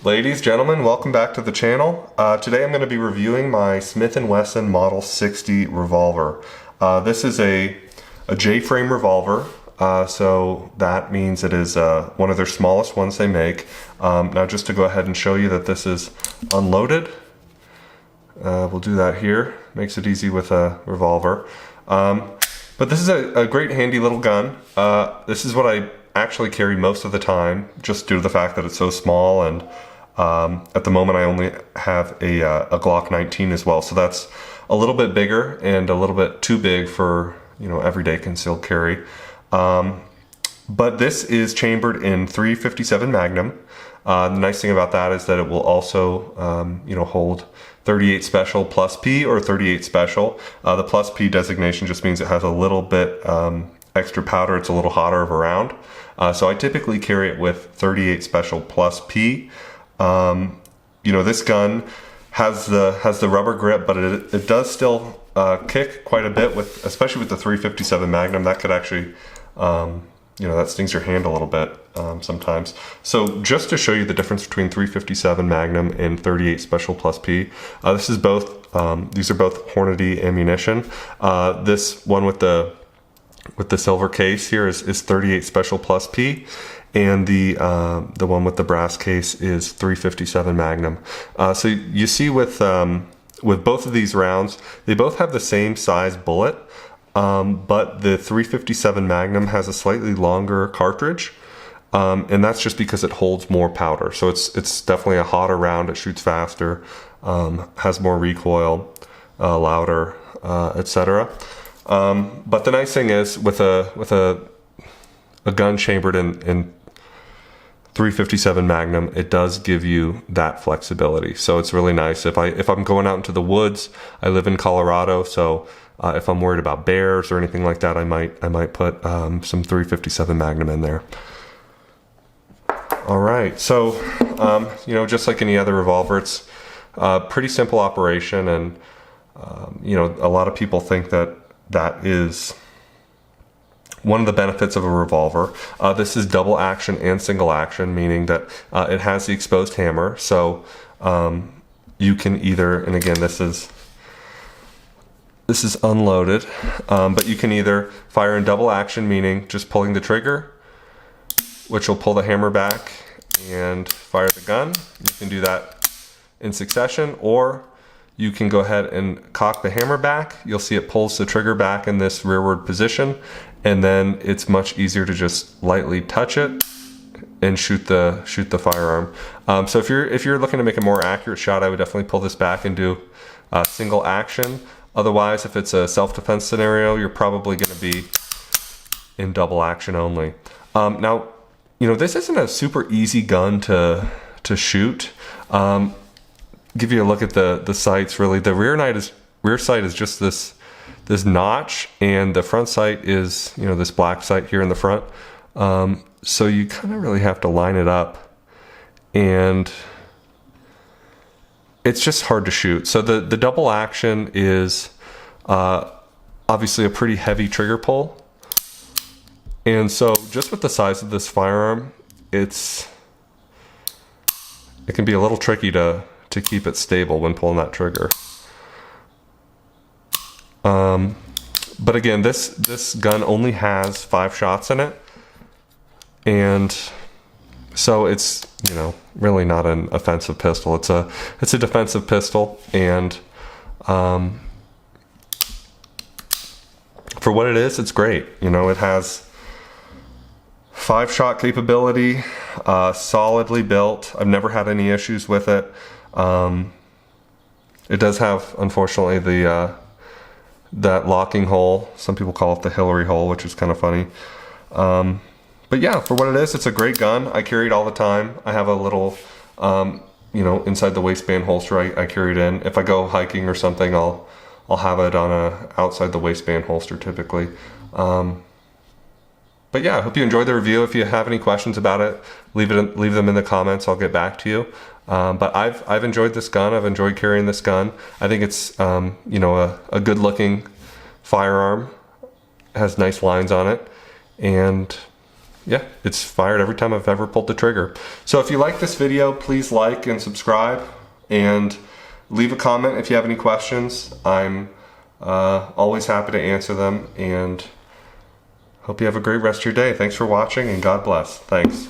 Ladies, gentlemen, welcome back to the channel. Today I'm going to be reviewing my Smith Wesson Model 60 revolver. This is a J-frame revolver, so that means it is one of their smallest ones they make. Now just to go ahead and show you that this is unloaded, we'll do that here. Makes it easy with a revolver. But this is a great handy little gun. This is what I actually carry most of the time, just due to the fact that it's so small, and at the moment I only have a Glock 19 as well, so that's a little bit bigger and a little bit too big for, you know, everyday concealed carry. But this is chambered in .357 Magnum. The nice thing about that is that it will also you know, hold 38 Special plus P or 38 Special. The plus P designation just means it has a little bit extra powder. It's a little hotter of a round. So I typically carry it with 38 Special plus P. You know, this gun has the rubber grip, but it does still kick quite a bit, with especially with the .357 Magnum. That could actually you know, that stings your hand a little bit sometimes. So just to show you the difference between .357 Magnum and 38 Special plus P, this is both these are both Hornady ammunition. This one with the silver case here is 38 Special plus P, and the one with the brass case is .357 Magnum. So you see with both of these rounds, they both have the same size bullet, but the .357 Magnum has a slightly longer cartridge, and that's just because it holds more powder. So it's definitely a hotter round. It shoots faster, has more recoil, louder, etc. But the nice thing is with a gun chambered in .357 Magnum, it does give you that flexibility. So it's really nice. If I'm going out into the woods, I live in Colorado, so if I'm worried about bears or anything like that, I might put some .357 Magnum in there. All right, so you know, just like any other revolver, it's a pretty simple operation, and you know, a lot of people think that is one of the benefits of a revolver. This is double action and single action, meaning that it has the exposed hammer. So you can either, and again, this is unloaded, but you can either fire in double action, meaning just pulling the trigger, which will pull the hammer back and fire the gun. You can do that in succession, or you can go ahead and cock the hammer back. You'll see it pulls the trigger back in this rearward position, and then it's much easier to just lightly touch it and shoot the firearm. So if you're looking to make a more accurate shot, I would definitely pull this back and do single action. Otherwise, if it's a self-defense scenario, you're probably going to be in double action only. Now, you know, this isn't a super easy gun to shoot. Give you a look at the sights. Really, the rear sight is just this notch, and the front sight is, you know, this black sight here in the front. So you kind of really have to line it up, and it's just hard to shoot. So the double action is obviously a pretty heavy trigger pull, and so just with the size of this firearm, it can be a little tricky to keep it stable when pulling that trigger. But again, this gun only has 5 shots in it, and so it's, you know, really not an offensive pistol. It's a defensive pistol, and for what it is, it's great. You know, it has 5-shot capability, solidly built. I've never had any issues with it. It does have, unfortunately, that locking hole. Some people call it the Hillary hole, which is kind of funny. But yeah, for what it is, it's a great gun. I carry it all the time. I have a little, you know, inside the waistband holster I carry it in. If I go hiking or something, I'll have it on a outside the waistband holster typically. But yeah, I hope you enjoyed the review. If you have any questions about it, leave them in the comments. I'll get back to you. But I've enjoyed this gun. I've enjoyed carrying this gun. I think it's you know, a good looking firearm. It has nice lines on it, and yeah, it's fired every time I've ever pulled the trigger. So if you like this video, please like and subscribe, and leave a comment if you have any questions. I'm always happy to answer them, and hope you have a great rest of your day. Thanks for watching, and God bless. Thanks.